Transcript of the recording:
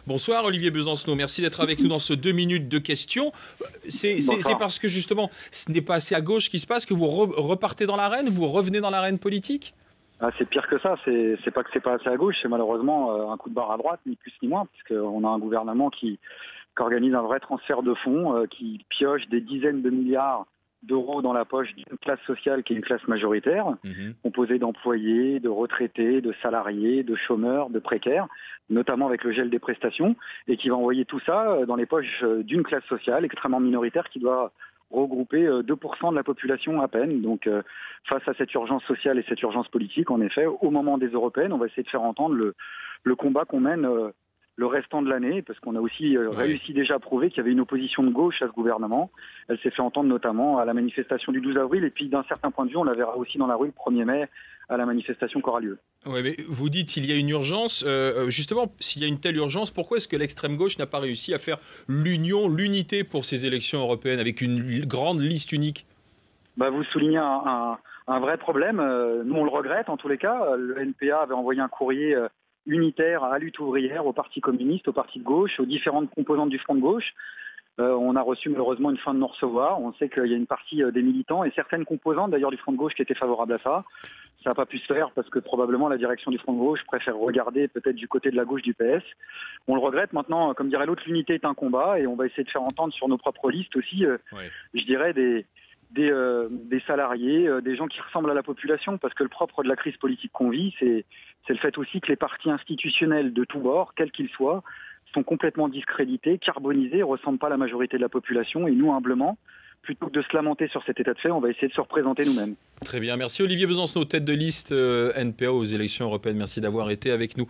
Bonsoir Olivier Besancenot, merci d'être avec nous dans ce 2 minutes de questions. C'est parce que justement, ce n'est pas assez à gauche qui se passe que vous repartez dans l'arène, vous revenez dans l'arène politique? C'est pire que ça, c'est pas que c'est pas assez à gauche, c'est malheureusement un coup de barre à droite, ni plus ni moins, puisqu'on a un gouvernement qui organise un vrai transfert de fonds, qui pioche des dizaines de milliards d'euros dans la poche d'une classe sociale qui est une classe majoritaire, composée d'employés, de retraités, de salariés, de chômeurs, de précaires, notamment avec le gel des prestations, et qui va envoyer tout ça dans les poches d'une classe sociale extrêmement minoritaire qui doit regrouper 2% de la population à peine. Donc face à cette urgence sociale et cette urgence politique, en effet, au moment des européennes, on va essayer de faire entendre le combat qu'on mène le restant de l'année, parce qu'on a aussi réussi déjà à prouver qu'il y avait une opposition de gauche à ce gouvernement. Elle s'est fait entendre notamment à la manifestation du 12 avril, et puis d'un certain point de vue, on la verra aussi dans la rue le 1er mai, à la manifestation qui aura lieu. Oui, mais vous dites qu'il y a une urgence. Justement, s'il y a une telle urgence, pourquoi est-ce que l'extrême gauche n'a pas réussi à faire l'union, l'unité pour ces élections européennes avec une grande liste unique? Vous soulignez un vrai problème. Nous, on le regrette en tous les cas. Le NPA avait envoyé un courrier unitaire à Lutte ouvrière, au Parti communiste, au Parti de gauche, aux différentes composantes du Front de gauche. On a reçu malheureusement une fin de non-recevoir. On sait qu'il y a une partie des militants et certaines composantes d'ailleurs du Front de gauche qui étaient favorables à ça. Ça n'a pas pu se faire parce que probablement la direction du Front de gauche préfère regarder peut-être du côté de la gauche du PS. On le regrette maintenant, comme dirait l'autre, l'unité est un combat et on va essayer de faire entendre sur nos propres listes aussi, je dirais, des salariés, des gens qui ressemblent à la population, parce que le propre de la crise politique qu'on vit, c'est le fait aussi que les partis institutionnels de tous bords, quels qu'ils soient, sont complètement discrédités, carbonisés, ne ressemblent pas à la majorité de la population. Et nous, humblement, plutôt que de se lamenter sur cet état de fait, on va essayer de se représenter nous-mêmes. Très bien, merci Olivier Besancenot, tête de liste NPA aux élections européennes. Merci d'avoir été avec nous.